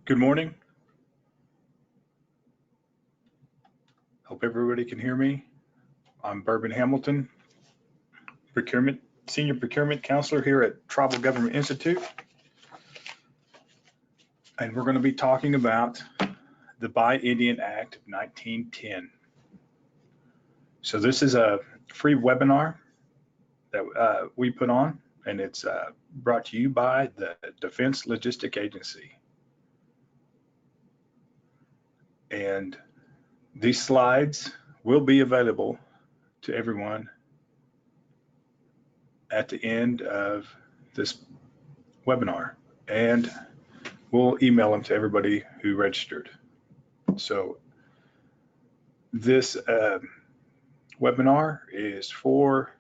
Good morning. Hope everybody can hear me. I'm Bourbon Hamilton, Senior Procurement Counselor here at Tribal Government Institute. And we're going to be talking about the BiIndian Act of 1910. So this is a free webinar that we put on, and it's brought to you by the Defense Logistic Agency. And these slides will be available to everyone at the end of this webinar, and we'll email them to everybody who registered. So this webinar is for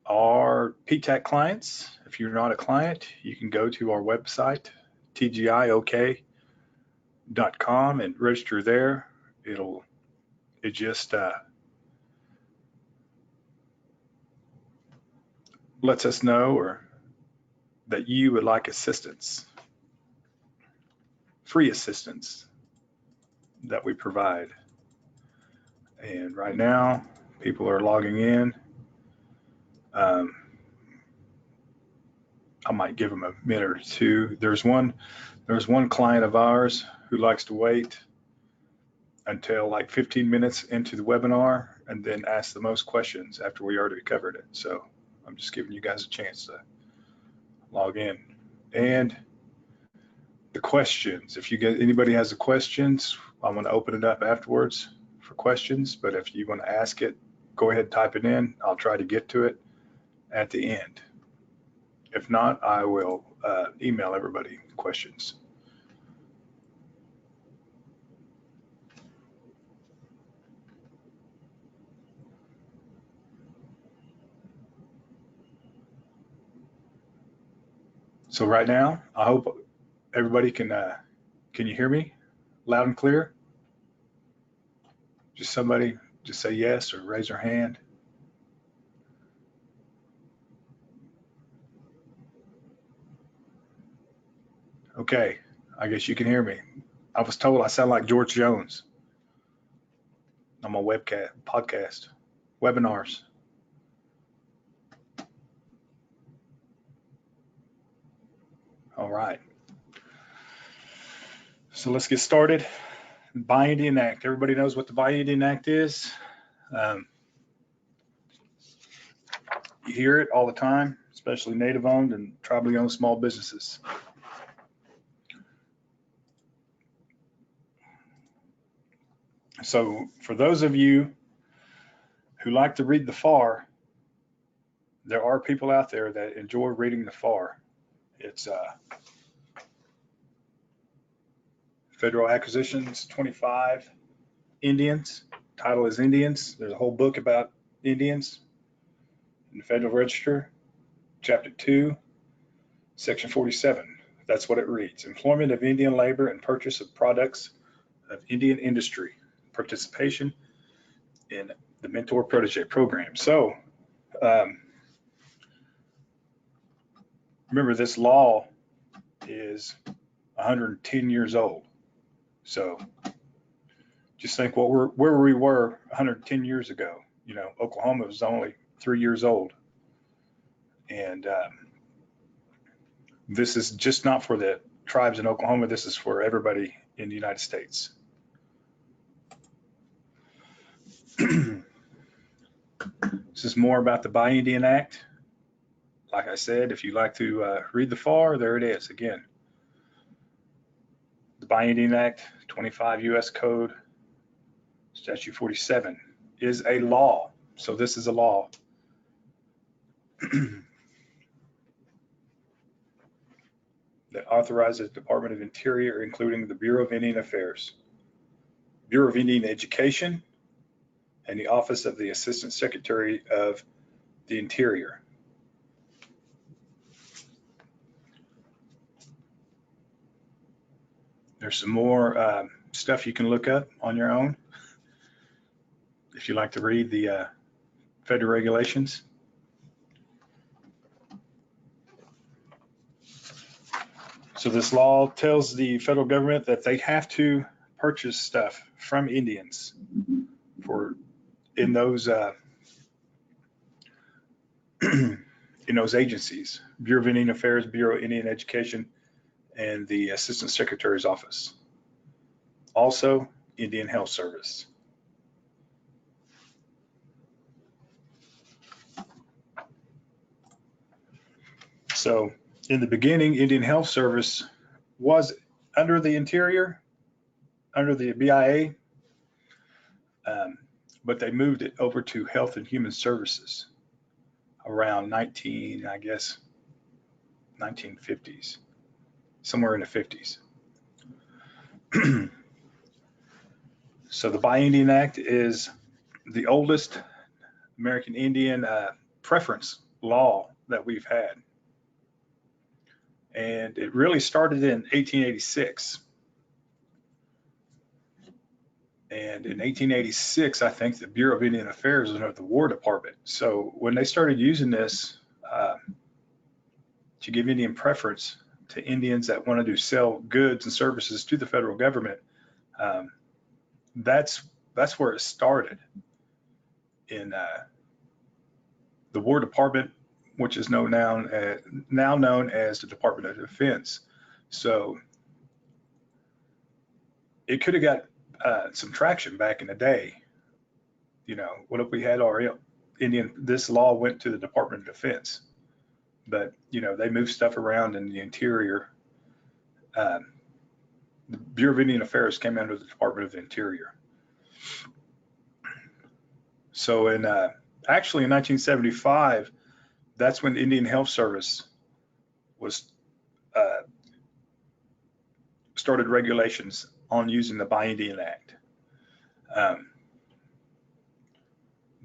our PTAC clients. If you're not a client, you can go to our website, tgiok.com, and register there. It just lets us know that you would like assistance, free assistance that we provide. And right now, people are logging in. I might give them a minute or two. There's one client of ours who likes to wait until like 15 minutes into the webinar and then ask the most questions after we already covered it. So I'm just giving you guys a chance to log in. And the questions, if anybody has the questions, I'm going to open it up afterwards for questions. But if you want to ask it, go ahead and type it in. I'll try to get to it at the end. If not, I will email everybody questions. So right now, I hope everybody can you hear me loud and clear? Just somebody just say yes or raise their hand. Okay, I guess you can hear me. I was told I sound like George Jones on my podcast, webinars. All right. So let's get started. BiIndian Act. Everybody knows what the BiIndian Act is. You hear it all the time, especially native-owned and tribally owned small businesses. So for those of you who like to read the FAR, there are people out there that enjoy reading the FAR. It's Federal Acquisitions 25 Indians. Title is Indians. There's a whole book about Indians in the Federal Register, Chapter 2, Section 47. That's what it reads. Employment of Indian labor and purchase of products of Indian industry. Participation in the Mentor Protege program. So remember, this law is 110 years old. So just think where we were 110 years ago. You know, Oklahoma was only 3 years old. And this is just not for the tribes in Oklahoma. This is for everybody in the United States. This is more about the BiIndian Act. Like I said, if you like to read the FAR, there it is again. The BiIndian Act, 25 U.S. Code, Statute 47 is a law. So this is a law. That authorizes the Department of Interior, including the Bureau of Indian Affairs, Bureau of Indian Education, and the Office of the Assistant Secretary of the Interior. There's some more stuff you can look up on your own if you like to read the federal regulations. So this law tells the federal government that they have to purchase stuff from Indians in those in those agencies: Bureau of Indian Affairs, Bureau of Indian Education, and the Assistant Secretary's Office. Also, Indian Health Service. So in the beginning, Indian Health Service was under the Interior, under the BIA, but they moved it over to Health and Human Services around 1950s, somewhere in the 50s. So the BiIndian Act is the oldest American Indian preference law that we've had. And it really started in 1886. And in 1886, I think the Bureau of Indian Affairs was under the War Department. So when they started using this to give Indian preference to Indians that wanted to sell goods and services to the federal government, that's where it started, in the War Department, which is now known as the Department of Defense. So it could have got some traction back in the day. You know, what if we had our this law went to the Department of Defense, but you know, they moved stuff around in the Interior. The Bureau of Indian Affairs came under the Department of the Interior. So actually in 1975, that's when the Indian Health Service was started regulations on using the BiIndian Act.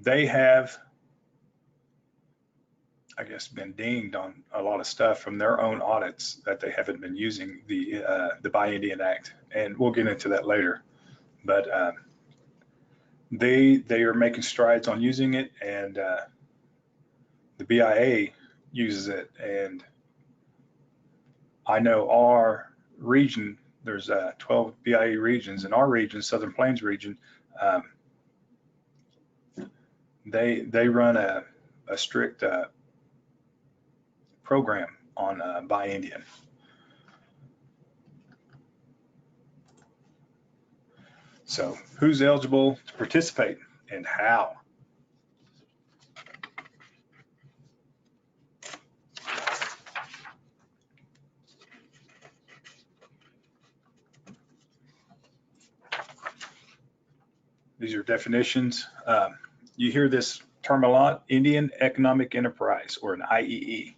They have, I guess, been dinged on a lot of stuff from their own audits that they haven't been using the BiIndian Act, and we'll get into that later. But they are making strides on using it, and the BIA uses it. And I know our region, there's 12 BIA regions. In our region, Southern Plains region, they run a strict program on BiIndian. So who's eligible to participate and how? These are definitions. You hear this term a lot: Indian Economic Enterprise, or an IEE.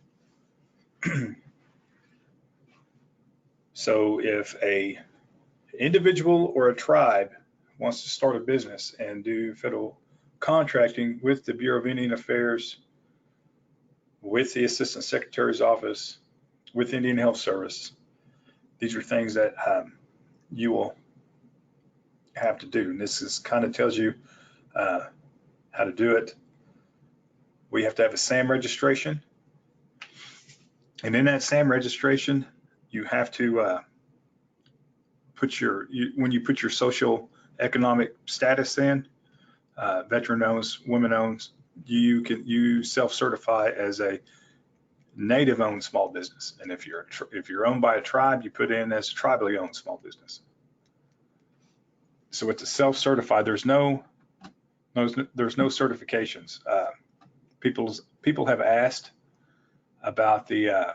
So if a individual or a tribe wants to start a business and do federal contracting with the Bureau of Indian Affairs, with the Assistant Secretary's Office, with Indian Health Service, these are things that you will have to do. And this is kind of tells you how to do it. We have to have a SAM registration. And in that SAM registration, you have to put when you put your social economic status in, veteran owns, women owns, you self-certify as a native owned small business. And if you're owned by a tribe, you put in as a tribally owned small business. So it's a self-certified. There's no certifications. People have asked about the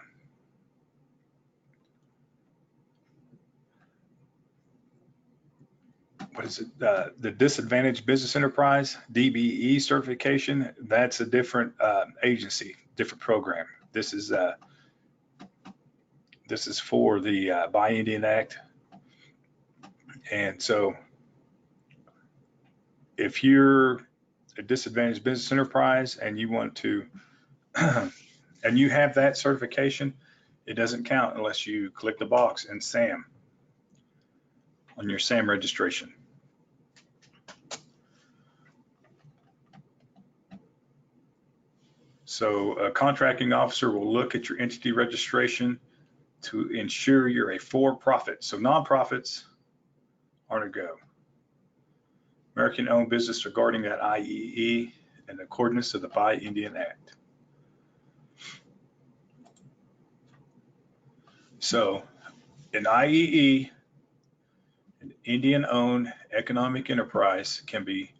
what is it? The Disadvantaged Business Enterprise, DBE certification. That's a different agency, different program. This is for the BiIndian Act. And so if you're a disadvantaged business enterprise and you want to, and you have that certification, it doesn't count unless you click the box in SAM on your SAM registration. So a contracting officer will look at your entity registration to ensure you're a for-profit. So nonprofits are to go. American-owned business regarding that IEE in accordance to the BiIndian Act. So an IEE, an Indian-owned economic enterprise, can be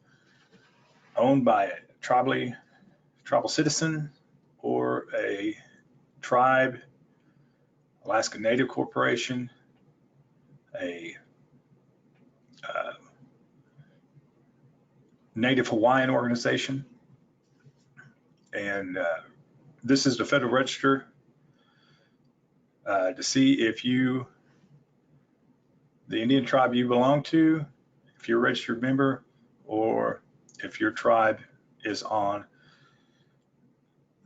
owned by a tribal citizen or a tribe, Alaska Native Corporation, a Native Hawaiian organization, and this is the Federal Register to see if you, the Indian tribe you belong to, if you're a registered member, or if your tribe is on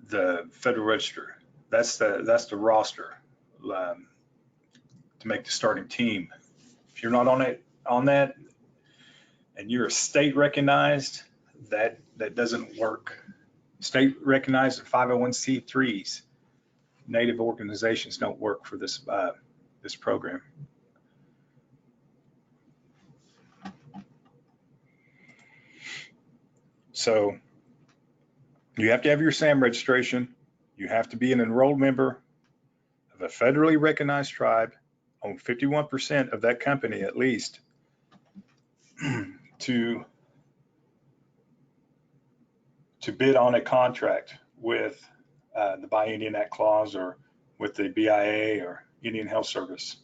the Federal Register. That's the roster to make the starting team. If you're not on that, and you're a state recognized, that doesn't work. State recognized 501c3s, Native organizations don't work for this this program. So you have to have your SAM registration. You have to be an enrolled member of a federally recognized tribe, own 51% of that company at least, to bid on a contract with the BiIndian Act clause or with the BIA or Indian Health Service.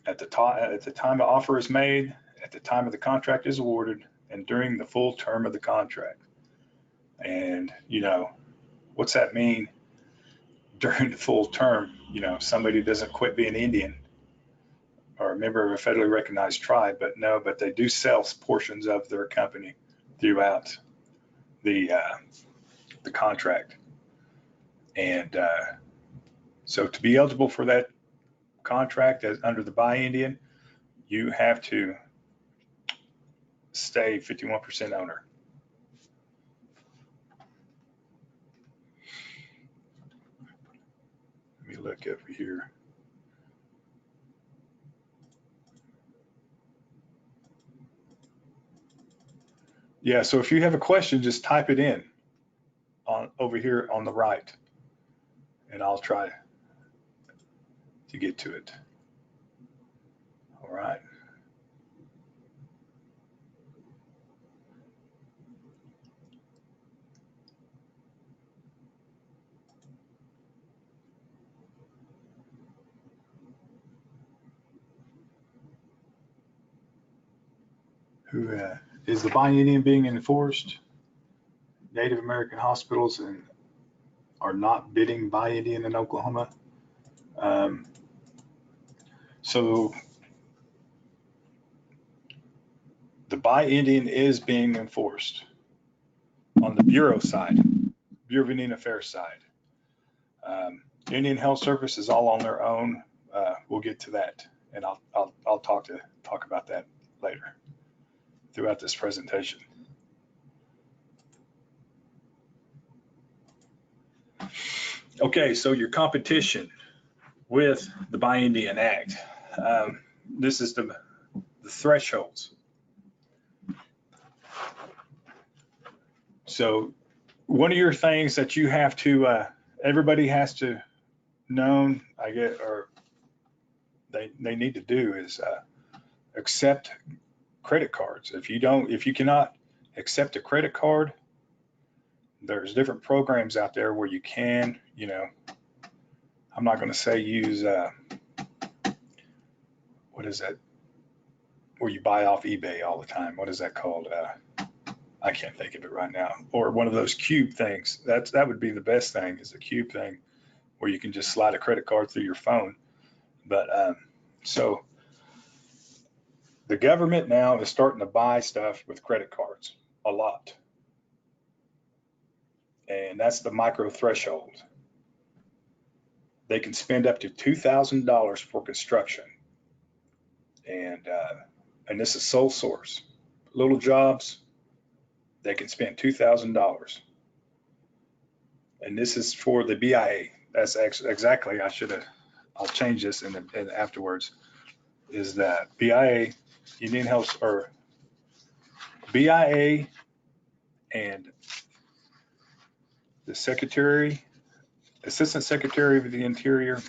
At the time the offer is made, at the time of the contract is awarded, and during the full term of the contract. And you know, what's that mean during the full term? You know, somebody doesn't quit being Indian or a member of a federally recognized tribe, but they do sell portions of their company throughout the contract. And so to be eligible for that contract as under the BiIndian, you have to stay 51% owner. Let me look over here. Yeah, so if you have a question, just type it in on over here on the right, and I'll try to get to it. All right. Who is the BiIndian being enforced? Native American hospitals and are not bidding BiIndian in Oklahoma. So the BiIndian is being enforced on the Bureau side, Bureau of Indian Affairs side. Indian Health Service is all on their own. We'll get to that, and I'll talk about that later throughout this presentation. Okay, so your competition with the BiIndian Act. This is the thresholds. So one of your things that you have to, everybody has to know, I guess, or they need to do is accept credit cards. If you cannot accept a credit card, there's different programs out there where you can, you know, I'm not going to say use, what is that, where you buy off eBay all the time. What is that called? I can't think of it right now. Or one of those cube things. That would be the best thing, is a cube thing where you can just slide a credit card through your phone. But so the government now is starting to buy stuff with credit cards a lot. And that's the micro threshold. They can spend up to $2,000 for construction. And this is sole source. Little jobs, they can spend $2,000. And this is for the BIA. That's exactly, I'll change this in afterwards, is that BIA, Indian Health, or BIA and the Assistant Secretary of the Interior,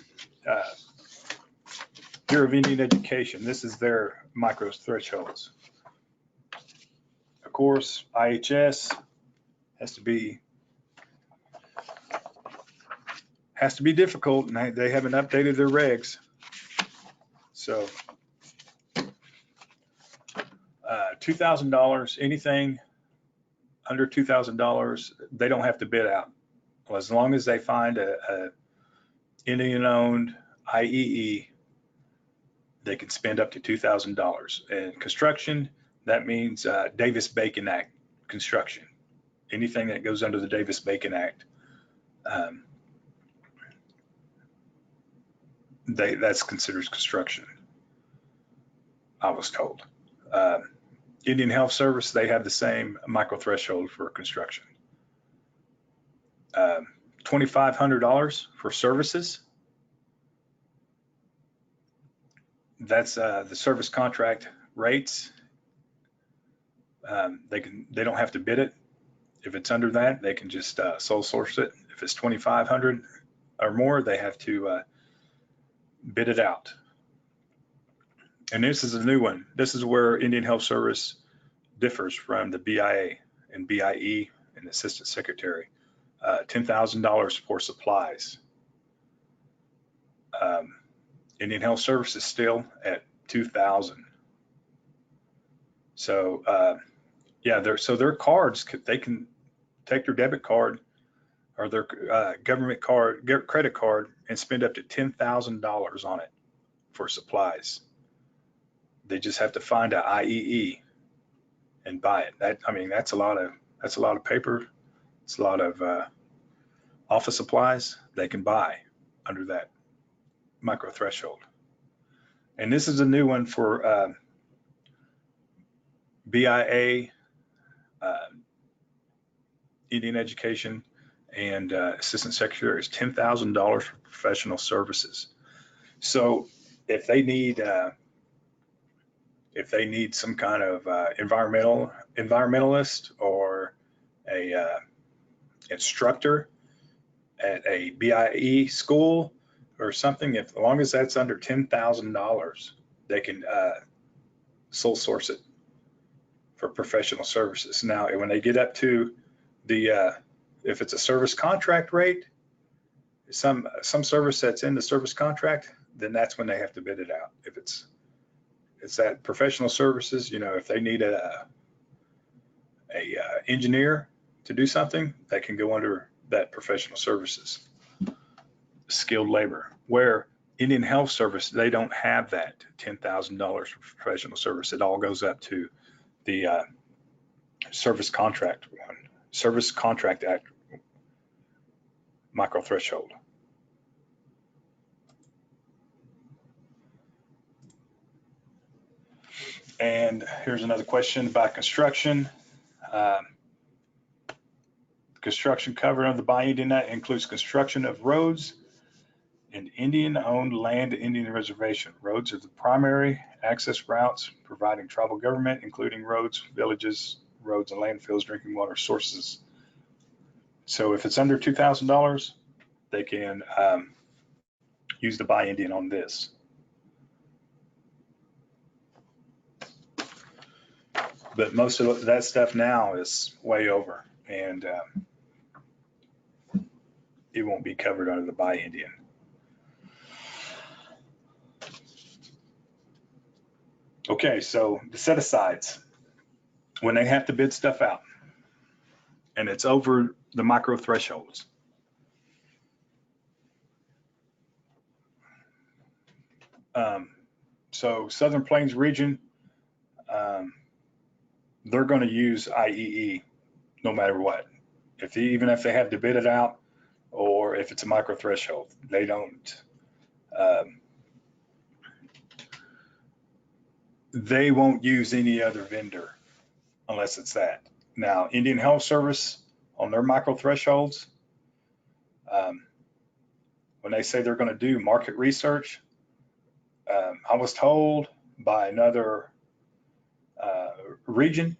Bureau of Indian Education, this is their micro thresholds. Of course, IHS has to be difficult, and they haven't updated their regs. So $2,000, anything under $2,000, they don't have to bid out. Well, as long as they find a Indian-owned IEE, they can spend up to $2,000. And construction, that means Davis-Bacon Act construction. Anything that goes under the Davis-Bacon Act, that's considered construction, I was told. Indian Health Service, they have the same micro threshold for construction. $2,500 for services. That's the service contract rates. They don't have to bid it. If it's under that, they can just sole source it. If it's 2,500 or more, they have to bid it out. And this is a new one. This is where Indian Health Service differs from the BIA and BIE and Assistant Secretary. $10,000 for supplies. Indian Health Service is still at $2,000. So yeah, their cards, they can take their debit card or their government card, credit card, and spend up to $10,000 on it for supplies. They just have to find an IEE and buy it. That's a lot of paper. It's a lot of office supplies they can buy under that micro threshold. And this is a new one for BIA, Indian Education, and Assistant Secretary is $10,000 for professional services. So if they need some kind of environmentalist or a instructor at a BIE school or something, as long as that's under $10,000, they can sole source it for professional services. Now, when they get up to the, if it's a service contract rate, some service that's in the service contract, then that's when they have to bid it out. If it's that professional services, if they need a engineer to do something, they can go under that professional services, skilled labor. Where Indian Health Service, they don't have that $10,000 for professional service. It all goes up to the Service Contract Act micro threshold. And here's another question about construction. Construction covered under the BiIndian Act includes construction of roads and Indian-owned land and Indian reservation. Roads are the primary access routes providing tribal government, including roads, villages, roads and landfills, drinking water sources. So if it's under $2,000, they can use the BiIndian on this. But most of that stuff now is way over, and it won't be covered under the BiIndian. Okay, so the set-asides, when they have to bid stuff out, and it's over the micro thresholds. So Southern Plains region, they're going to use IEE no matter what. Even if they have to bid it out, or if it's a micro threshold, they don't. They won't use any other vendor unless it's that. Now, Indian Health Service on their micro thresholds, when they say they're going to do market research, I was told by another region,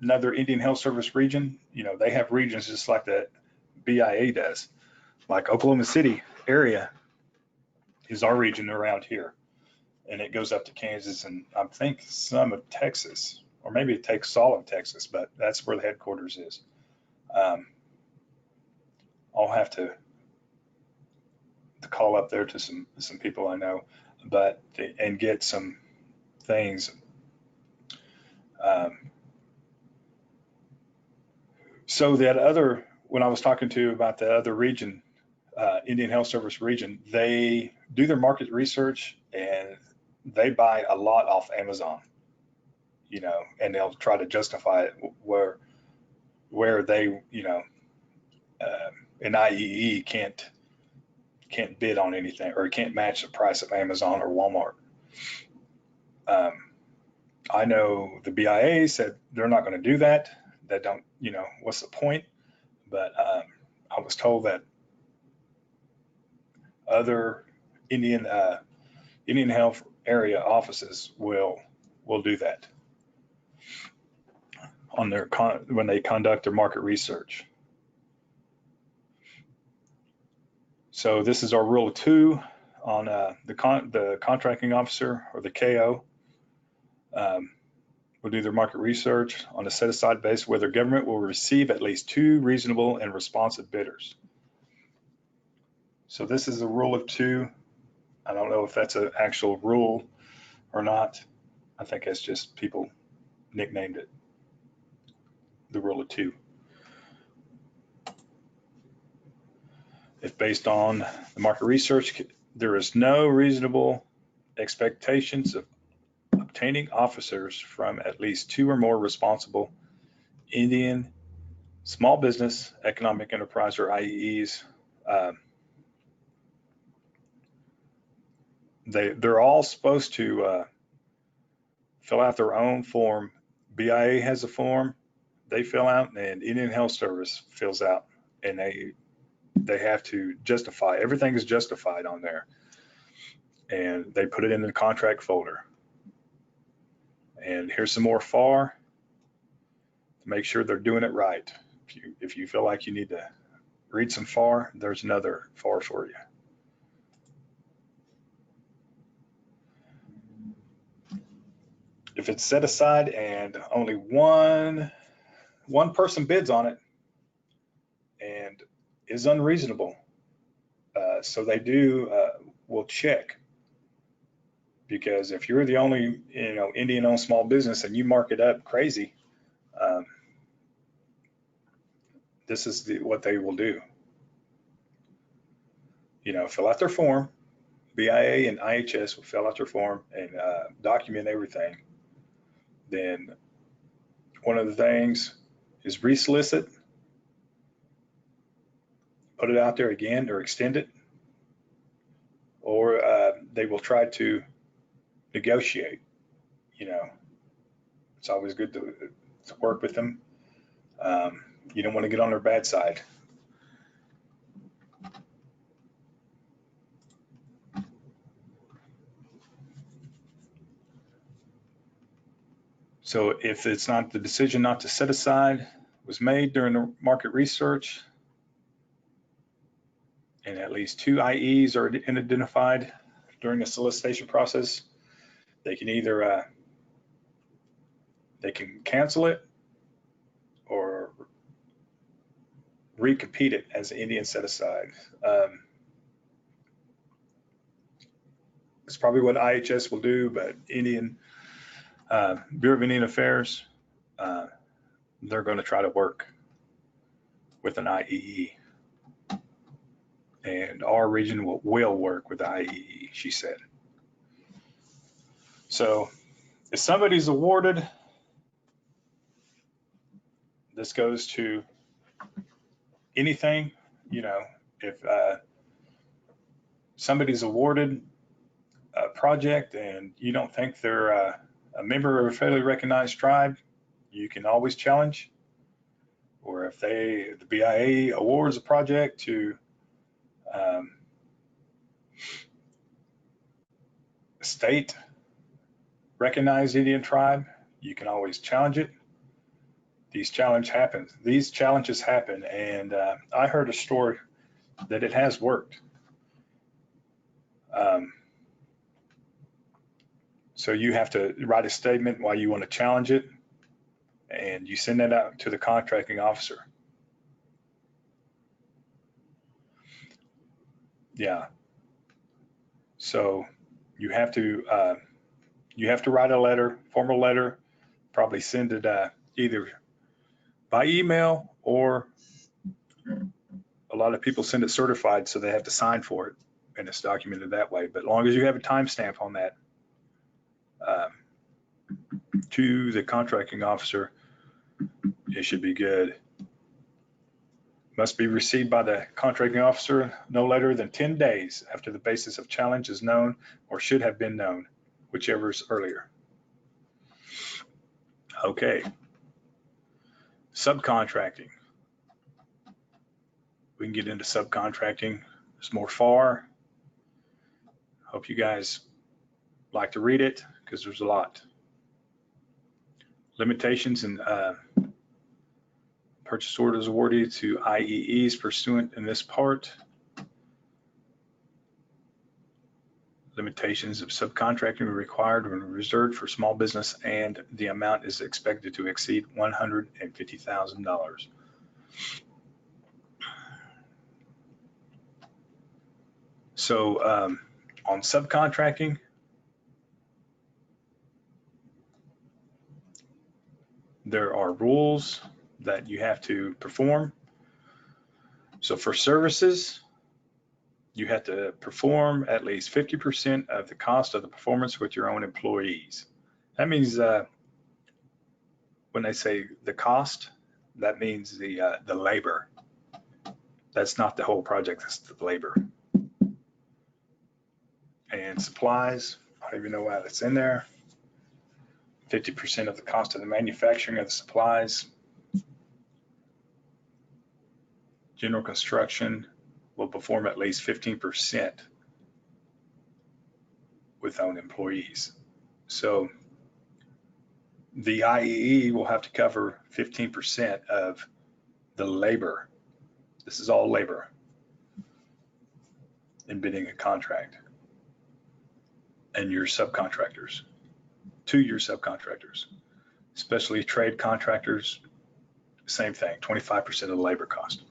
another Indian Health Service region, they have regions just like the BIA does. Like Oklahoma City area is our region around here, and it goes up to Kansas and I think some of Texas, or maybe it takes all of Texas, but that's where the headquarters is. I'll have to call up there to some people I know, and get some things. So that other, when I was talking to about the other region, Indian Health Service region, they do their market research and they buy a lot off Amazon, and they'll try to justify it where they, an IEE can't bid on anything, or can't match the price of Amazon or Walmart. I know the BIA said they're not going to do that. They don't, what's the point? But I was told that other Indian Health area offices will do that on their when they conduct their market research. So this is our rule 2 on the contracting officer, or the KO. Will do their market research on a set-aside basis where their government will receive at least 2 reasonable and responsive bidders. So this is a rule of 2. I don't know if that's an actual rule or not. I think that's just people nicknamed it the rule of 2. If based on the market research, there is no reasonable expectations of obtaining officers from at least 2 or more responsible Indian small business, economic enterprise, or IEEs. They're all supposed to fill out their own form. BIA has a form they fill out, and Indian Health Service fills out, and they have to justify. Everything is justified on there, and they put it in the contract folder. And here's some more FAR to make sure they're doing it right. If you feel like you need to read some FAR, there's another FAR for you. If it's set aside and only one person bids on it and is unreasonable, so they will check. Because if you're the only, Indian-owned small business and you mark it up crazy, this is what they will do. Fill out their form. BIA and IHS will fill out their form and document everything. Then one of the things is resolicit, put it out there again, or extend it, or they will try to negotiate. It's always good to work with them. You don't want to get on their bad side. So if it's not, the decision not to set aside was made during the market research, and at least 2 IEs are identified during the solicitation process, they can either they can cancel it or recompete it as an Indian set aside. It's probably what IHS will do, but Bureau of Indian Affairs, they're going to try to work with an IEE, and our region will work with the IEE, she said. So if somebody's awarded, this goes to anything, if somebody's awarded a project and you don't think they're a member of a federally recognized tribe, you can always challenge. Or if the BIA awards a project to State recognized Indian tribe, you can always challenge it. These challenges happen, and I heard a story that it has worked. So you have to write a statement why you want to challenge it, and you send that out to the contracting officer. Yeah. So you have to write a letter, formal letter, probably send it either by email, or a lot of people send it certified, so they have to sign for it, and it's documented that way. But as long as you have a timestamp on that to the contracting officer, it should be good. Must be received by the contracting officer no later than 10 days after the basis of challenge is known or should have been known, whichever is earlier. Okay. Subcontracting. We can get into subcontracting. There's more FAR. Hope you guys like to read it, because there's a lot. Limitations and purchase orders awarded to IEEs pursuant in this part. Limitations of subcontracting are required when reserved for small business, and the amount is expected to exceed $150,000. So on subcontracting, there are rules that you have to perform. So for services, you have to perform at least 50% of the cost of the performance with your own employees. That means when they say the cost, that means the labor. That's not the whole project, that's the labor. And supplies, I don't even know why that's in there. 50% of the cost of the manufacturing of the supplies. General construction will perform at least 15% with own employees. So the IEE will have to cover 15% of the labor. This is all labor in bidding a contract. And your subcontractors, to your subcontractors, especially trade contractors, same thing, 25% of the labor cost.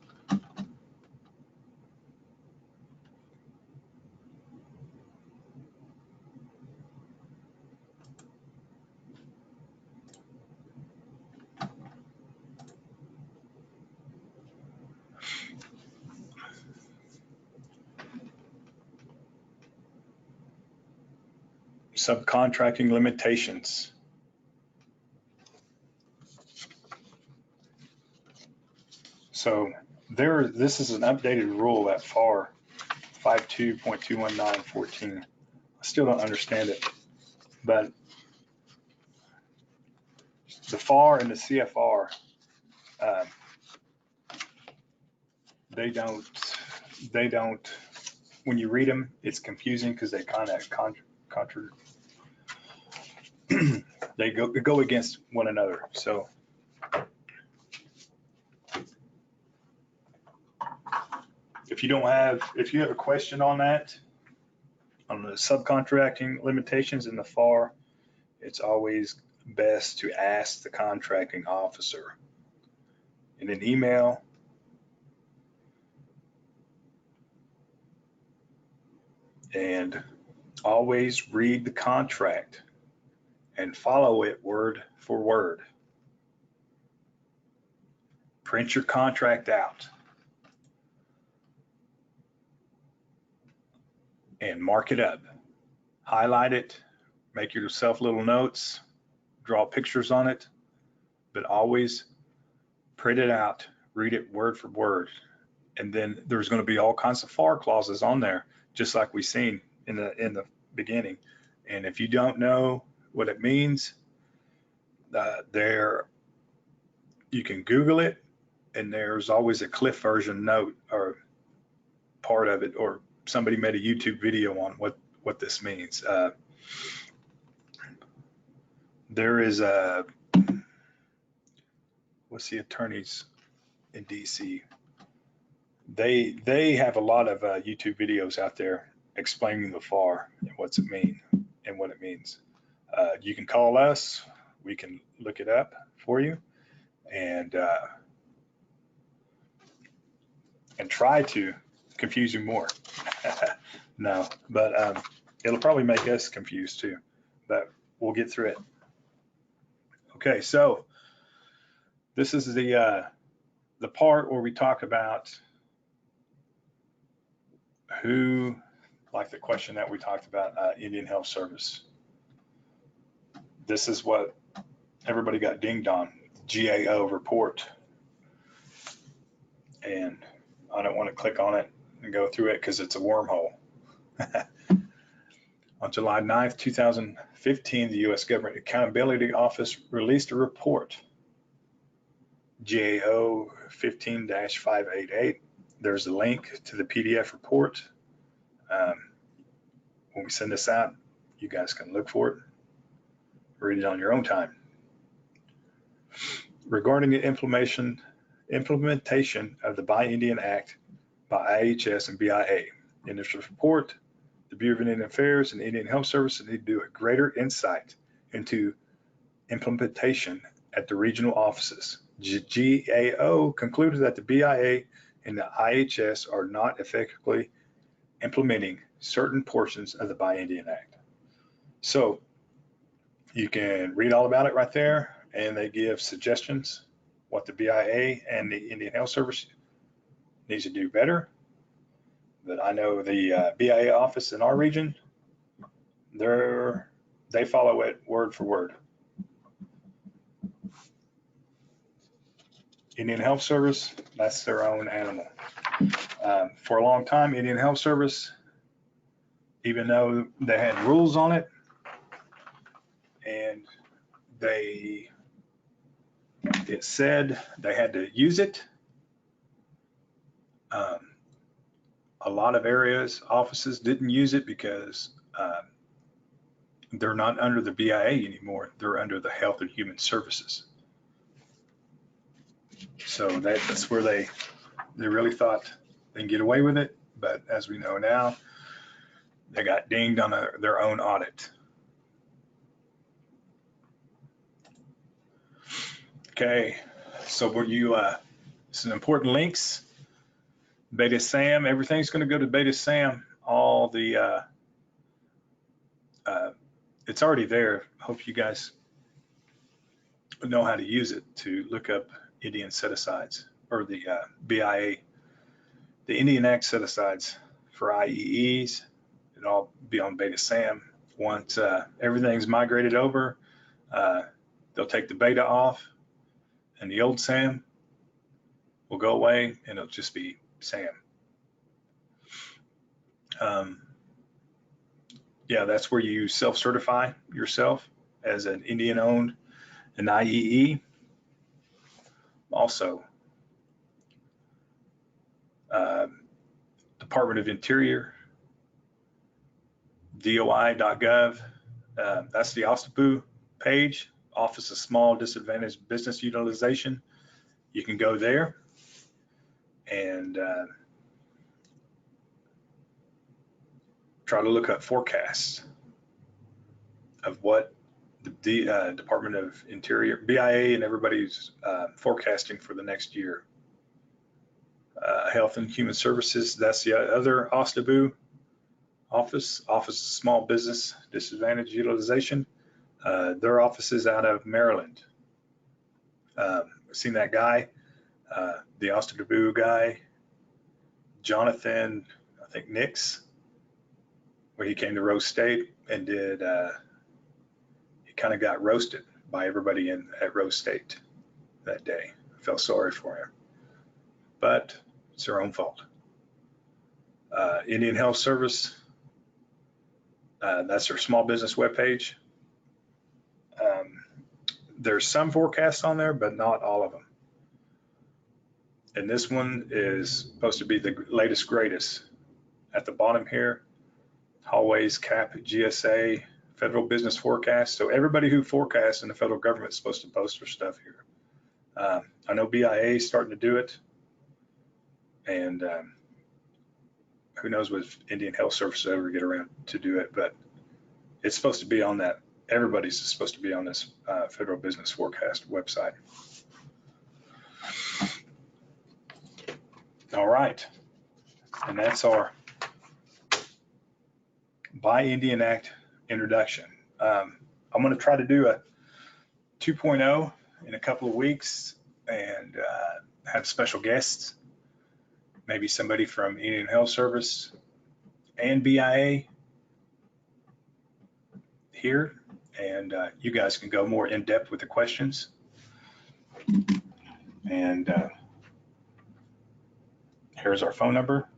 Subcontracting limitations. So this is an updated rule at FAR 52.219.14. I still don't understand it, but the FAR and the CFR, they don't, when you read them, it's confusing because they kind of they go against one another. So if you have a question on that, on the subcontracting limitations in the FAR, it's always best to ask the contracting officer in an email. And always read the contract and follow it word for word. Print your contract out and mark it up. Highlight it, make yourself little notes, draw pictures on it, but always print it out, read it word for word. And then there's going to be all kinds of FAR clauses on there, just like we've seen in the beginning. And if you don't know what it means, you can Google it, and there's always a Cliff version note or part of it, or somebody made a YouTube video on what this means. There is a, what's the attorneys in DC? They have a lot of YouTube videos out there explaining the FAR and what's it mean and what it means. You can call us, we can look it up for you, and try to confuse you more. No, but it'll probably make us confused too, but we'll get through it. Okay, so this is the part where we talk about who, like the question that we talked about, Indian Health Service. This is what everybody got dinged on, GAO report. And I don't want to click on it and go through it because it's a wormhole. On July 9th, 2015, the U.S. Government Accountability Office released a report, GAO 15-588. There's a link to the PDF report. When we send this out, you guys can look for it, read it on your own time. Regarding the implementation of the BiIndian Act by IHS and BIA. In this report, the Bureau of Indian Affairs and Indian Health Service need to do a greater insight into implementation at the regional offices. GAO concluded that the BIA and the IHS are not effectively implementing certain portions of the BiIndian Act. So you can read all about it right there, and they give suggestions what the BIA and the Indian Health Service needs to do better. But I know the BIA office in our region, they follow it word for word. Indian Health Service, that's their own animal. For a long time, Indian Health Service, even though they had rules on it, and it said they had to use it, a lot of areas, offices didn't use it because they're not under the BIA anymore. They're under the Health and Human Services. So that's where they really thought they can get away with it. But as we know now, they got dinged on their own audit. Okay, so some important links. Beta SAM, everything's going to go to Beta SAM. All the, it's already there. Hope you guys know how to use it to look up Indian set-asides, or the BIA, the Indian Act set-asides for IEEs. It'll all be on Beta SAM. Once everything's migrated over, they'll take the beta off, and the old SAM will go away, and it'll just be SAM. Yeah, that's where you self-certify yourself as an Indian-owned an IEE. Also, Department of Interior, DOI.gov. That's the OSTPU page, Office of Small Disadvantaged Business Utilization. You can go there and try to look up forecasts of what the Department of Interior, BIA, and everybody's forecasting for the next year. Health and Human Services, that's the other OSTPU Office of Small Business Disadvantaged Utilization. Their office is out of Maryland. Seen that guy, the OSTPU guy, Jonathan, I think Nix, where he came to Rose State and did, he kind of got roasted by everybody at Rose State that day. I felt sorry for him, but it's their own fault. Indian Health Service, that's their small business webpage. There's some forecasts on there, but not all of them. And this one is supposed to be the latest, greatest. at the bottom here, hallways, CAP, GSA, federal business forecast. So everybody who forecasts in the federal government is supposed to post their stuff here. I know BIA is starting to do it, and who knows if Indian Health Services ever get around to do it, but it's supposed to be on that. Everybody's supposed to be on this federal business forecast website. All right, and that's our BiIndian Act introduction. I'm going to try to do a 2.0 in a couple of weeks and have special guests, maybe somebody from Indian Health Service and BIA here, and you guys can go more in depth with the questions. And here's our phone number.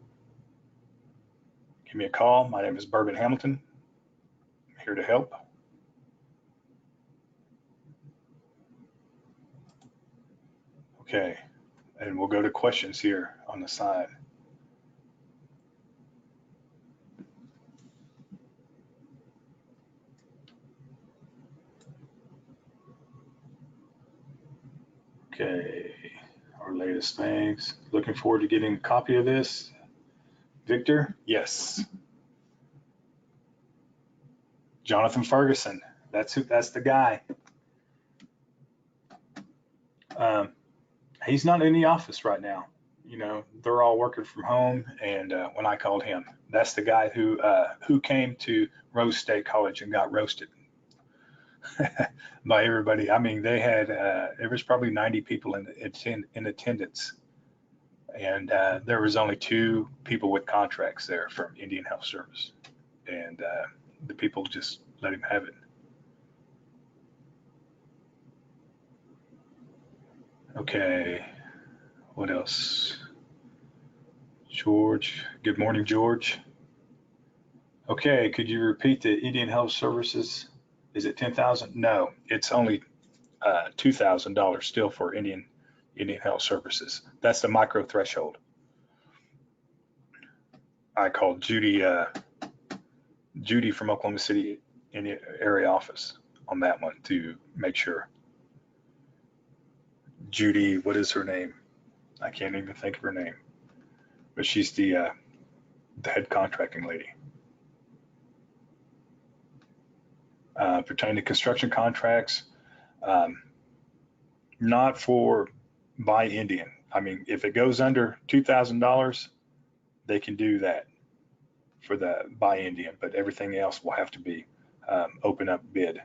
Give me a call. My name is Bourbon Hamilton. I'm here to help. Okay, and we'll go to questions here on the side. Okay, our latest things. Looking forward to getting a copy of this. Victor, yes. Jonathan Ferguson, that's the guy. He's not in the office right now. You know, they're all working from home, and when I called him, that's the guy who came to Rose State College and got roasted by everybody. I mean, they had there was probably 90 people in attendance, and there was only 2 people with contracts there from Indian Health Service, and the people just let him have it. Okay, what else? George, good morning, George. Okay, could you repeat the Indian Health Services? Is it $10,000? No, it's only $2,000 still for Indian Health Services. That's the micro threshold. I called Judy from Oklahoma City in the area office on that one to make sure. Judy, what is her name? I can't even think of her name, but she's the head contracting lady. Pertaining to construction contracts, not for BiIndian. I mean, if it goes under $2,000, they can do that for the BiIndian, but everything else will have to be open up bid.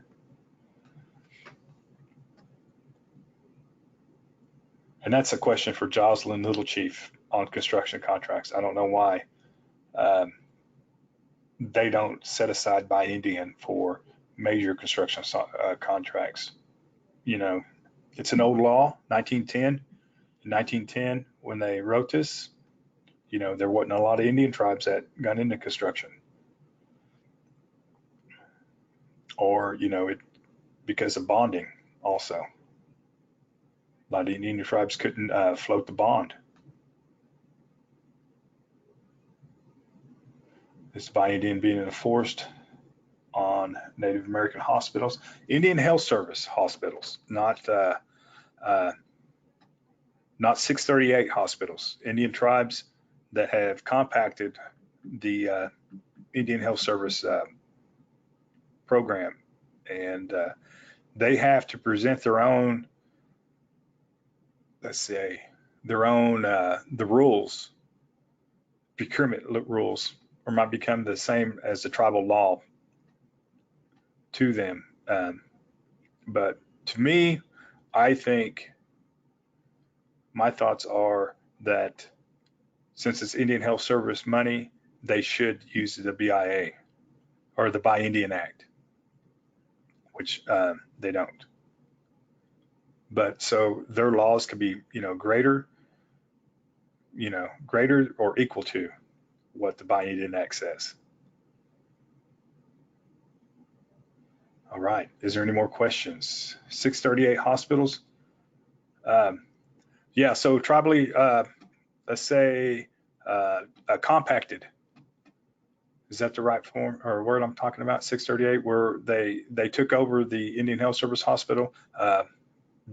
And that's a question for Jocelyn Little Chief on construction contracts. I don't know why they don't set aside BiIndian for major construction contracts. You know, it's an old law, 1910. In 1910, when they wrote this, you know, there wasn't a lot of Indian tribes that got into construction. Or, you know, because of bonding also. A lot of Indian tribes couldn't float the bond. This BiIndian being enforced on Native American hospitals, Indian Health Service hospitals, not 638 hospitals. Indian tribes that have compacted the Indian Health Service program, and they have to present their own, let's say, their own the rules, procurement rules, or might become the same as the tribal law to them. But to me, I think my thoughts are that since it's Indian Health Service money, they should use the BIA or the BiIndian Act, which they don't. But so their laws could be, you know, greater or equal to what the BiIndian Act says. All right, is there any more questions? 638 hospitals. Yeah, so tribally, let's say compacted Is that the right form or word I'm talking about? 638, where they took over the Indian Health Service Hospital,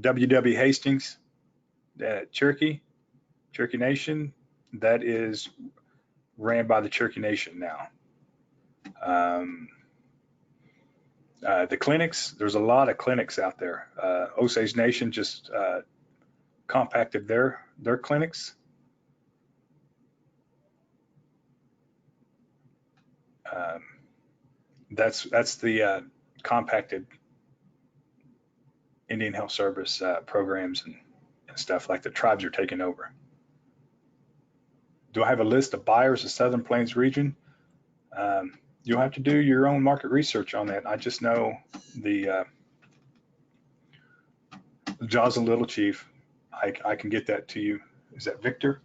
W.W. Hastings, Cherokee Nation. That is ran by the Cherokee Nation now. The clinics, there's a lot of clinics out there. Osage Nation just compacted their clinics. That's the compacted Indian Health Service programs and stuff like the tribes are taking over. Do I have a list of buyers of Southern Plains region? You'll have to do your own market research on that. I just know the Jaws and Little Chief. I can get that to you. Is that Victor?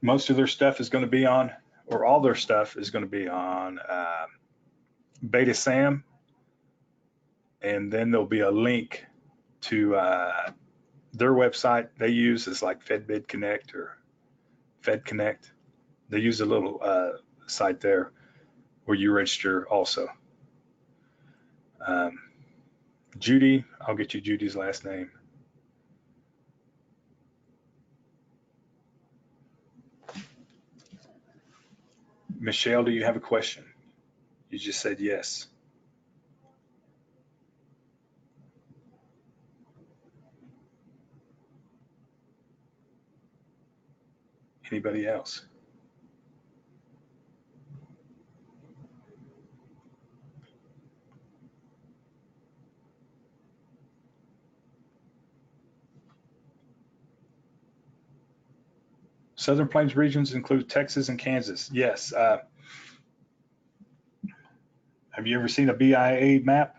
Most of their stuff is going to be on, or all their stuff is going to be on Beta Sam, and then there'll be a link to their website they use is like FedBid Connect or Fed Connect. They use a little site there where you register also. Judy, I'll get you Judy's last name. Michelle, do you have a question? You just said yes. Anybody else? Southern Plains regions include Texas and Kansas. Yes. Have you ever seen a BIA map?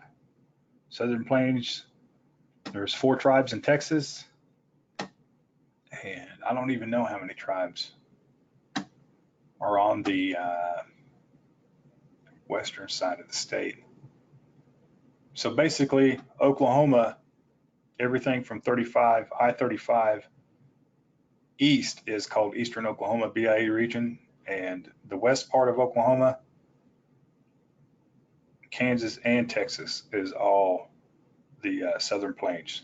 Southern Plains, there's 4 tribes in Texas. And I don't even know how many tribes are on the western side of the state. So basically, Oklahoma, everything from I-35 east is called Eastern Oklahoma BIA region, and the west part of Oklahoma, Kansas and Texas is all the Southern Plains.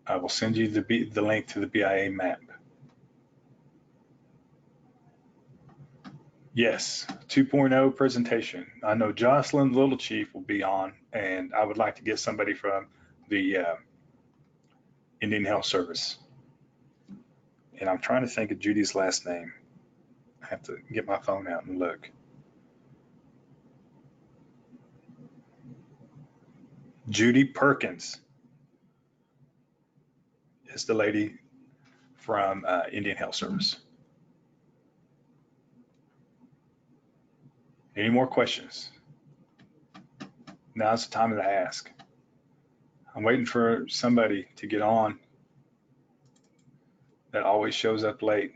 I will send you the link to the BIA map. Yes, 2.0 presentation. I know Jocelyn Little Chief will be on, and I would like to get somebody from the Indian Health Service. And I'm trying to think of Judy's last name. I have to get my phone out and look. Judy Perkins is the lady from Indian Health Service. Any more questions? Now's the time to ask. I'm waiting for somebody to get on that always shows up late.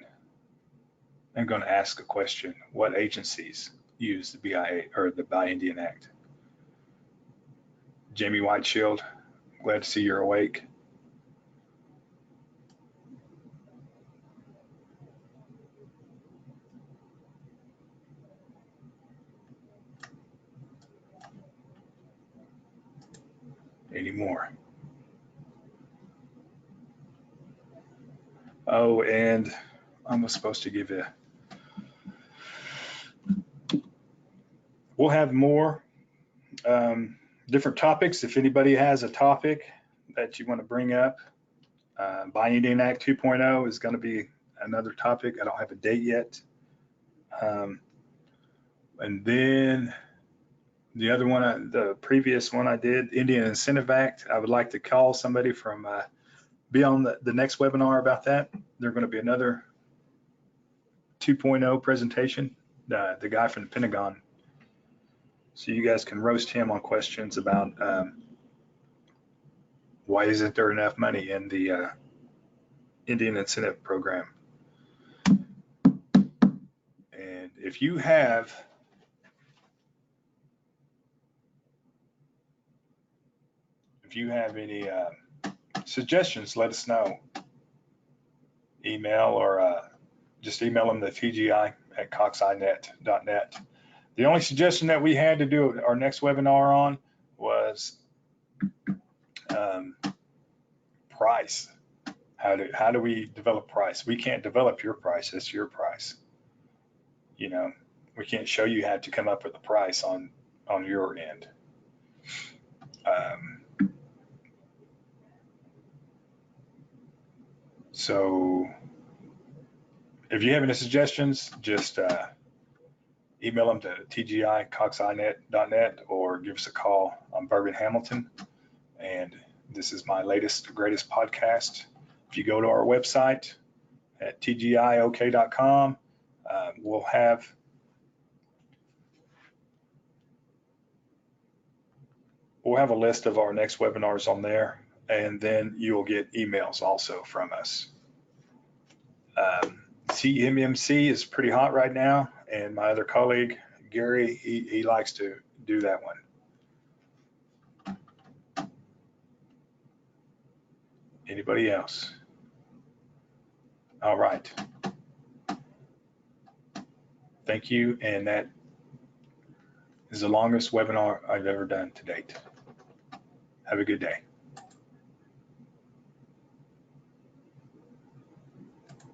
I'm going to ask a question. What agencies use the BIA or the BiIndian Act? Jamie Whiteshield, glad to see you're awake. Any more? Oh, and I was supposed to give you. We'll have more different topics. If anybody has a topic that you want to bring up, BiIndian Act 2.0 is going to be another topic. I don't have a date yet. And then the other one, the previous one I did, Indian Incentive Act, I would like to call somebody from, be on the next webinar about that. There's going to be another 2.0 presentation, the guy from the Pentagon. So you guys can roast him on questions about why isn't there enough money in the Indian Incentive Program. And if you have if you have any suggestions, let us know. Email or just email them to tgi@coxinet.net. The only suggestion that we had to do our next webinar on was price. How do we develop price? We can't develop your price. It's your price. You know, we can't show you how to come up with a price on your end. So if you have any suggestions, just email them to tgi@coxinet.net or give us a call. I'm Bourbon Hamilton, and this is my latest, greatest podcast. If you go to our website at tgiok.com, we'll have a list of our next webinars on there, and then you'll get emails also from us. CMMC is pretty hot right now, and my other colleague, Gary, he likes to do that one. Anybody else? All right. Thank you, and that is the longest webinar I've ever done to date. Have a good day.